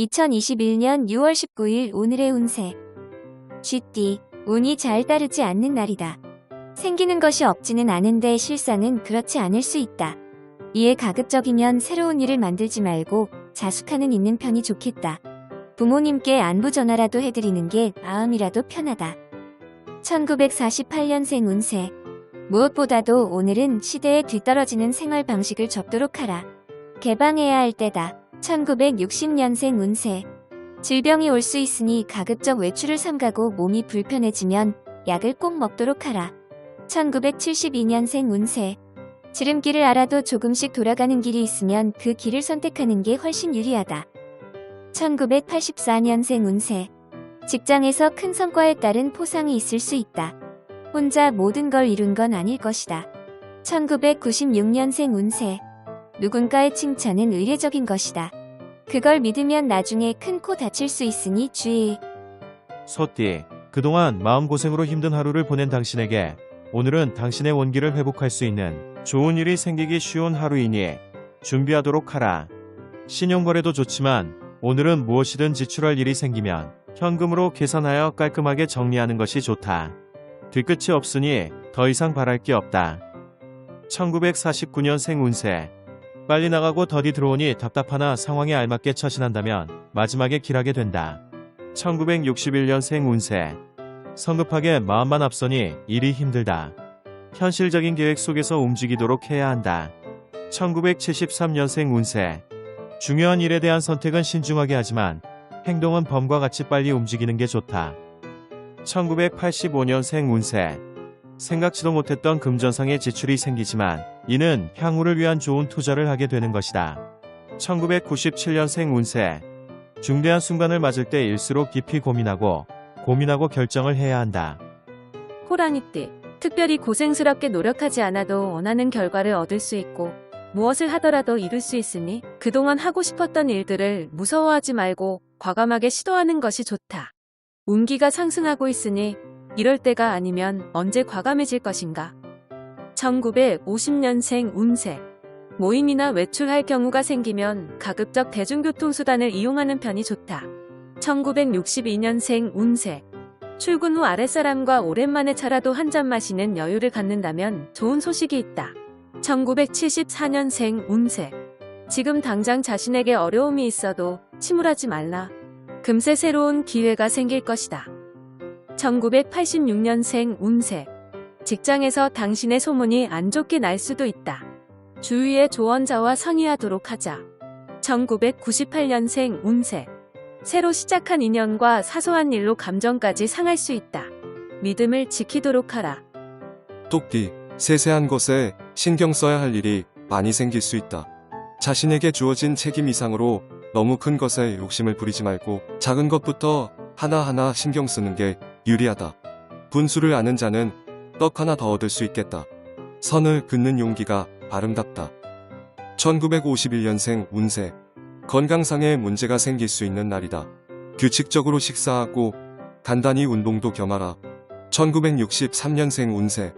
2021년 6월 19일 오늘의 운세. 쥐띠, 운이 잘 따르지 않는 날이다. 생기는 것이 없지는 않은데 실상은 그렇지 않을 수 있다. 이에 가급적이면 새로운 일을 만들지 말고 자숙하는 있는 편이 좋겠다. 부모님께 안부 전화라도 해드리는 게 마음이라도 편하다. 1948년생 운세. 무엇보다도 오늘은 시대에 뒤떨어지는 생활 방식을 접도록 하라. 개방해야 할 때다. 1960년생 운세. 질병이 올 수 있으니 가급적 외출을 삼가고 몸이 불편해지면 약을 꼭 먹도록 하라. 1972년생 운세. 지름길을 알아도 조금씩 돌아가는 길이 있으면 그 길을 선택하는 게 훨씬 유리하다. 1984년생 운세. 직장에서 큰 성과에 따른 포상이 있을 수 있다. 혼자 모든 걸 이룬 건 아닐 것이다. 1996년생 운세. 누군가의 칭찬은 의례적인 것이다. 그걸 믿으면 나중에 큰 코 다칠 수 있으니 주의. 소띠, 그동안 마음고생으로 힘든 하루를 보낸 당신에게 오늘은 당신의 원기를 회복할 수 있는 좋은 일이 생기기 쉬운 하루이니 준비하도록 하라. 신용거래도 좋지만 오늘은 무엇이든 지출할 일이 생기면 현금으로 계산하여 깔끔하게 정리하는 것이 좋다. 뒤끝이 없으니 더 이상 바랄 게 없다. 1949년생 운세. 빨리 나가고 더디 들어오니 답답하나 상황에 알맞게 처신한다면 마지막에 길하게 된다. 1961년생 운세. 성급하게 마음만 앞서니 일이 힘들다. 현실적인 계획 속에서 움직이도록 해야 한다. 1973년생 운세. 중요한 일에 대한 선택은 신중하게 하지만 행동은 범과 같이 빨리 움직이는 게 좋다. 1985년생 운세. 생각지도 못했던 금전상의 지출이 생기지만 이는 향후를 위한 좋은 투자를 하게 되는 것이다. 1997년생 운세. 중대한 순간을 맞을 때일수록 깊이 고민하고 결정을 해야 한다. 호랑이띠, 특별히 고생스럽게 노력하지 않아도 원하는 결과를 얻을 수 있고 무엇을 하더라도 이룰 수 있으니 그동안 하고 싶었던 일들을 무서워하지 말고 과감하게 시도하는 것이 좋다. 운기가 상승하고 있으니 이럴 때가 아니면 언제 과감해질 것인가. 1950년생 운세. 모임이나 외출할 경우가 생기면 가급적 대중교통수단을 이용하는 편이 좋다. 1962년생 운세. 출근 후 아랫사람과 오랜만에 차라도 한잔 마시는 여유를 갖는다면 좋은 소식이 있다. 1974년생 운세. 지금 당장 자신에게 어려움이 있어도 침울하지 말라. 금세 새로운 기회가 생길 것이다. 1986년생 운세. 직장에서 당신의 소문이 안 좋게 날 수도 있다. 주위의 조언자와 상의하도록 하자. 1998년생 운세. 새로 시작한 인연과 사소한 일로 감정까지 상할 수 있다. 믿음을 지키도록 하라. 똑띠, 세세한 것에 신경 써야 할 일이 많이 생길 수 있다. 자신에게 주어진 책임 이상으로 너무 큰 것에 욕심을 부리지 말고 작은 것부터 하나하나 신경 쓰는 게 유리하다. 분수를 아는 자는 떡 하나 더 얻을 수 있겠다. 선을 긋는 용기가 아름답다. 1951년생 운세. 건강상의 문제가 생길 수 있는 날이다. 규칙적으로 식사하고 간단히 운동도 겸하라. 1963년생 운세.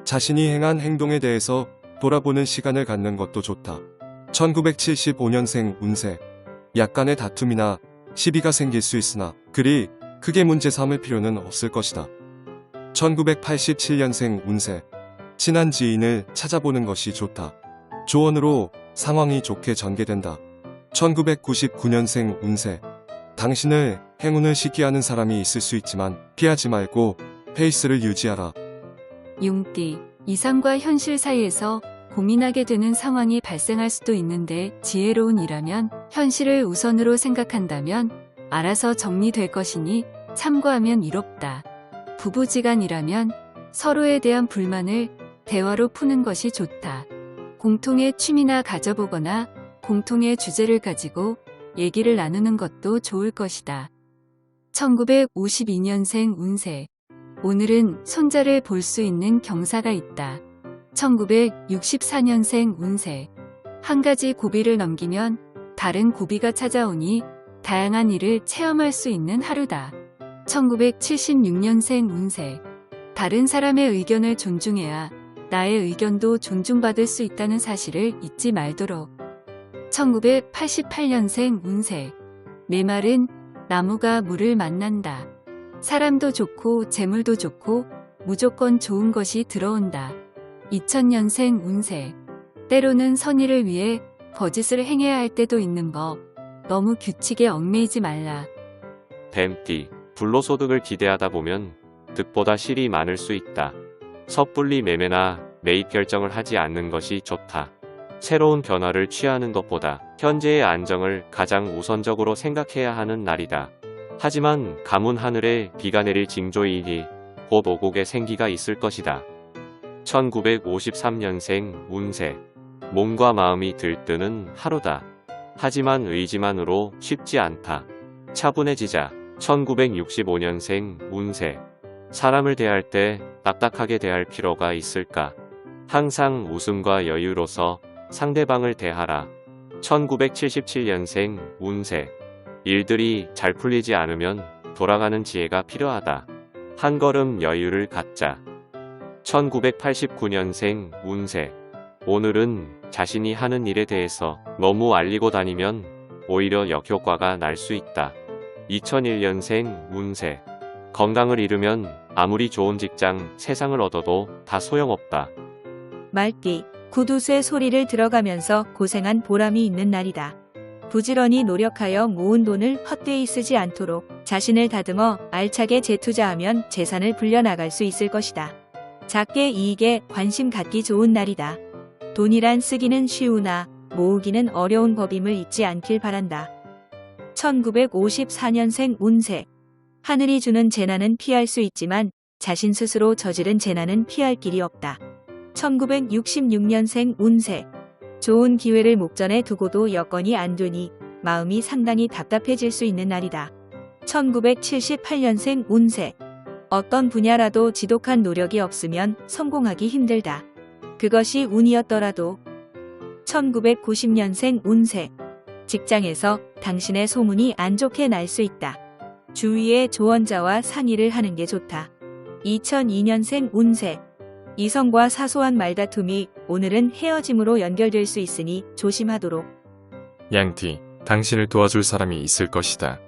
자신이 행한 행동에 대해서 돌아보는 시간을 갖는 것도 좋다. 1975년생 운세. 약간의 다툼이나 시비가 생길 수 있으나 그리 크게 문제 삼을 필요는 없을 것이다. 1987년생 운세. 친한 지인을 찾아보는 것이 좋다. 조언으로 상황이 좋게 전개된다. 1999년생 운세. 당신을 행운을 시기하는 사람이 있을 수 있지만 피하지 말고 페이스를 유지하라. 용띠, 이상과 현실 사이에서 고민하게 되는 상황이 발생할 수도 있는데 지혜로운 이라면 현실을 우선으로 생각한다면 알아서 정리될 것이니 참고하면 이롭다. 부부지간이라면 서로에 대한 불만을 대화로 푸는 것이 좋다. 공통의 취미나 가져보거나 공통의 주제를 가지고 얘기를 나누는 것도 좋을 것이다. 1952년생 운세. 오늘은 손자를 볼 수 있는 경사가 있다. 1964년생 운세. 한 가지 고비를 넘기면 다른 고비가 찾아오니 다양한 일을 체험할 수 있는 하루다. 1976년생 운세. 다른 사람의 의견을 존중해야 나의 의견도 존중받을 수 있다는 사실을 잊지 말도록. 1988년생 운세. 내 말은 나무가 물을 만난다. 사람도 좋고 재물도 좋고 무조건 좋은 것이 들어온다. 2000년생 운세. 때로는 선의를 위해 거짓을 행해야 할 때도 있는 법. 너무 규칙에 얽매이지 말라. 뱀띠, 불로소득을 기대하다 보면 득보다 실이 많을 수 있다. 섣불리 매매나 매입 결정을 하지 않는 것이 좋다. 새로운 변화를 취하는 것보다 현재의 안정을 가장 우선적으로 생각해야 하는 날이다. 하지만 가문 하늘에 비가 내릴 징조이니 곧 오곡의 생기가 있을 것이다. 1953년생 운세. 몸과 마음이 들뜨는 하루다. 하지만 의지만으로 쉽지 않다. 차분해지자. 1965년생 운세. 사람을 대할 때 딱딱하게 대할 필요가 있을까? 항상 웃음과 여유로서 상대방을 대하라. 1977년생 운세. 일들이 잘 풀리지 않으면 돌아가는 지혜가 필요하다. 한 걸음 여유를 갖자. 1989년생 운세. 오늘은 자신이 하는 일에 대해서 너무 알리고 다니면 오히려 역효과가 날 수 있다. 2001년생 운세. 건강을 잃으면 아무리 좋은 직장, 세상을 얻어도 다 소용없다. 말띠, 굿웃의 소리를 들어가면서 고생한 보람이 있는 날이다. 부지런히 노력하여 모은 돈을 헛되이 쓰지 않도록 자신을 다듬어 알차게 재투자하면 재산을 불려나갈 수 있을 것이다. 작게 이익에 관심 갖기 좋은 날이다. 돈이란 쓰기는 쉬우나 모으기는 어려운 법임을 잊지 않길 바란다. 1954년생 운세. 하늘이 주는 재난은 피할 수 있지만 자신 스스로 저지른 재난은 피할 길이 없다. 1966년생 운세. 좋은 기회를 목전에 두고도 여건이 안 되니 마음이 상당히 답답해질 수 있는 날이다. 1978년생 운세. 어떤 분야라도 지독한 노력이 없으면 성공하기 힘들다. 그것이 운이었더라도. 1990년생 운세. 직장에서 당신의 소문이 안 좋게 날 수 있다. 주위의 조언자와 상의를 하는 게 좋다. 2002년생 운세. 이성과 사소한 말다툼이 오늘은 헤어짐으로 연결될 수 있으니 조심하도록. 양띠, 당신을 도와줄 사람이 있을 것이다.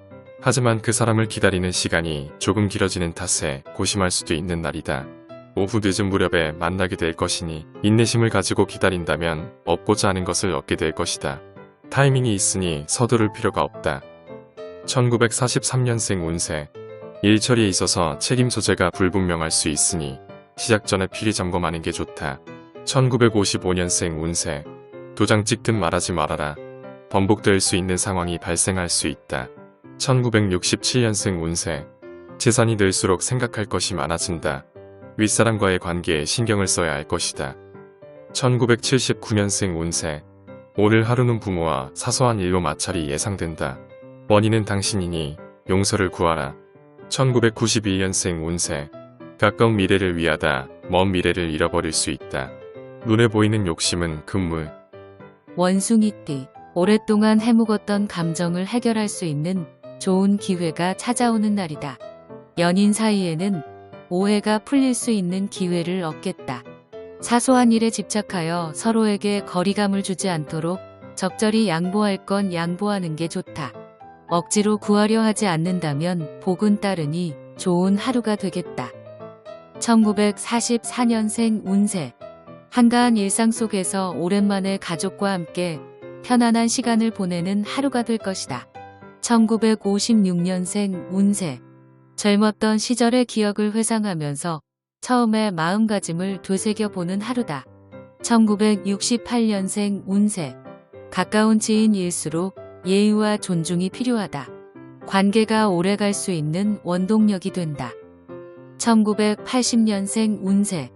하지만 그 사람을 기다리는 시간이 조금 길어지는 탓에 고심할 수도 있는 날이다. 오후 늦은 무렵에 만나게 될 것이니 인내심을 가지고 기다린다면 얻고자 하는 것을 얻게 될 것이다. 타이밍이 있으니 서두를 필요가 없다. 1943년생 운세. 일 처리에 있어서 책임 소재가 불분명할 수 있으니 시작 전에 필히 점검하는 게 좋다. 1955년생 운세. 도장 찍듯 말하지 말아라. 번복될 수 있는 상황이 발생할 수 있다. 1967년생 운세. 재산이 늘수록 생각할 것이 많아진다. 윗사람과의 관계에 신경을 써야 할 것이다. 1979년생 운세. 오늘 하루는 부모와 사소한 일로 마찰이 예상된다. 원인은 당신이니 용서를 구하라. 1991년생 운세. 가까운 미래를 위하다 먼 미래를 잃어버릴 수 있다. 눈에 보이는 욕심은 금물. 원숭이띠. 오랫동안 해묵었던 감정을 해결할 수 있는 좋은 기회가 찾아오는 날이다. 연인 사이에는 오해가 풀릴 수 있는 기회를 얻겠다. 사소한 일에 집착하여 서로에게 거리감을 주지 않도록 적절히 양보할 건 양보하는 게 좋다. 억지로 구하려 하지 않는다면 복은 따르니 좋은 하루가 되겠다. 1944년생 운세. 한가한 일상 속에서 오랜만에 가족과 함께 편안한 시간을 보내는 하루가 될 것이다. 1956년생 운세. 젊었던 시절의 기억을 회상하면서 처음의 마음가짐을 되새겨보는 하루다. 1968년생 운세. 가까운 지인일수록 예의와 존중이 필요하다. 관계가 오래갈 수 있는 원동력이 된다. 1980년생 운세.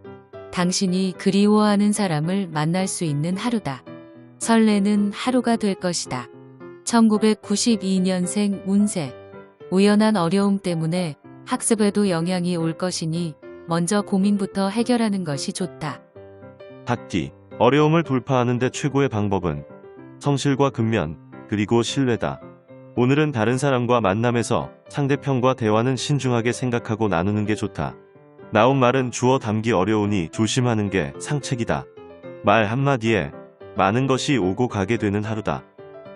당신이 그리워하는 사람을 만날 수 있는 하루다. 설레는 하루가 될 것이다. 1992년생 운세. 우연한 어려움 때문에 학습에도 영향이 올 것이니 먼저 고민부터 해결하는 것이 좋다. 닭띠, 어려움을 돌파하는 데 최고의 방법은 성실과 근면, 그리고 신뢰다. 오늘은 다른 사람과 만남에서 상대편과 대화는 신중하게 생각하고 나누는 게 좋다. 나온 말은 주워 담기 어려우니 조심하는 게 상책이다. 말 한마디에 많은 것이 오고 가게 되는 하루다.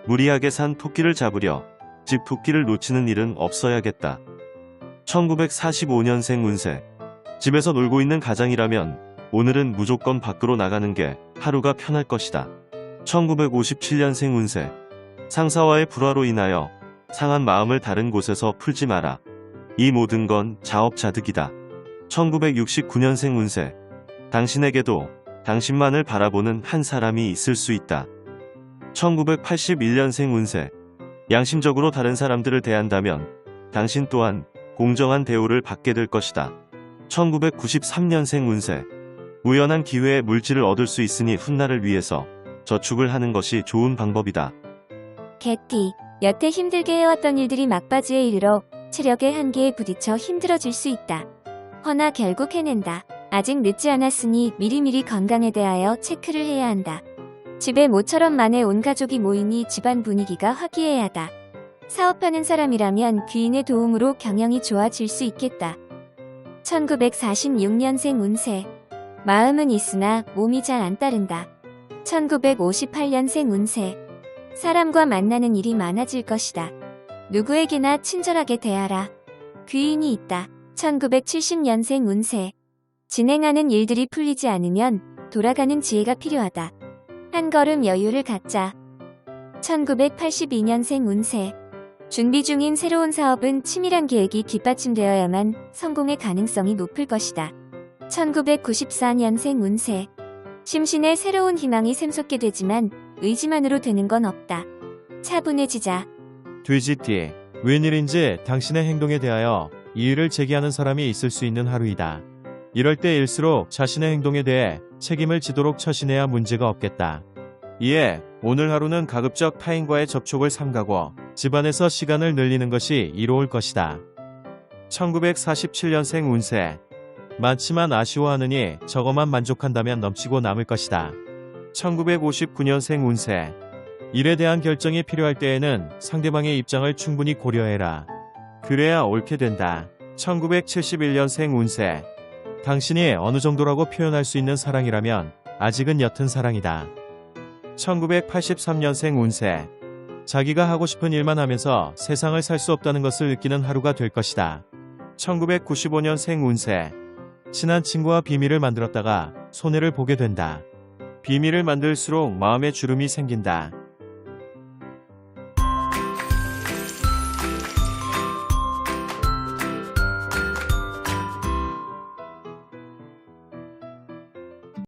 무리하게 산 토끼를 잡으려 집 두 끼를 놓치는 일은 없어야겠다. 1945년생 운세. 집에서 놀고 있는 가장이라면 오늘은 무조건 밖으로 나가는 게 하루가 편할 것이다. 1957년생 운세. 상사와의 불화로 인하여 상한 마음을 다른 곳에서 풀지 마라. 이 모든 건 자업자득이다. 1969년생 운세. 당신에게도 당신만을 바라보는 한 사람이 있을 수 있다. 1981년생 운세. 양심적으로 다른 사람들을 대한다면 당신 또한 공정한 대우를 받게 될 것이다. 1993년생 운세. 우연한 기회에 물질을 얻을 수 있으니 훗날을 위해서 저축을 하는 것이 좋은 방법이다. 개띠, 여태 힘들게 해왔던 일들이 막바지에 이르러 체력의 한계에 부딪혀 힘들어질 수 있다. 허나 결국 해낸다. 아직 늦지 않았으니 미리미리 건강에 대하여 체크를 해야 한다. 집에 모처럼 만에 온 가족이 모이니 집안 분위기가 화기애애하다. 사업하는 사람이라면 귀인의 도움으로 경영이 좋아질 수 있겠다. 1946년생 운세. 마음은 있으나 몸이 잘 안 따른다. 1958년생 운세. 사람과 만나는 일이 많아질 것이다. 누구에게나 친절하게 대하라. 귀인이 있다. 1970년생 운세. 진행하는 일들이 풀리지 않으면 돌아가는 지혜가 필요하다. 한 걸음 여유를 갖자. 1982년생 운세. 준비 중인 새로운 사업은 치밀한 계획이 뒷받침되어야만 성공의 가능성이 높을 것이다. 1994년생 운세. 심신에 새로운 희망이 샘솟게 되지만 의지만으로 되는 건 없다. 차분해지자. 돼지띠. 웬일인지 당신의 행동에 대하여 이의를 제기하는 사람이 있을 수 있는 하루이다. 이럴 때일수록 자신의 행동에 대해 책임을 지도록 처신해야 문제가 없겠다. 이에 오늘 하루는 가급적 타인과의 접촉을 삼가고 집안에서 시간을 늘리는 것이 이로울 것이다. 1947년생 운세. 많지만 아쉬워하느니 저거만 만족한다면 넘치고 남을 것이다. 1959년생 운세. 일에 대한 결정이 필요할 때에는 상대방의 입장을 충분히 고려해라. 그래야 옳게 된다. 1971년생 운세. 당신이 어느 정도라고 표현할 수 있는 사랑이라면 아직은 옅은 사랑이다. 1983년생 운세. 자기가 하고 싶은 일만 하면서 세상을 살 수 없다는 것을 느끼는 하루가 될 것이다. 1995년생 운세. 친한 친구와 비밀을 만들었다가 손해를 보게 된다. 비밀을 만들수록 마음에 주름이 생긴다.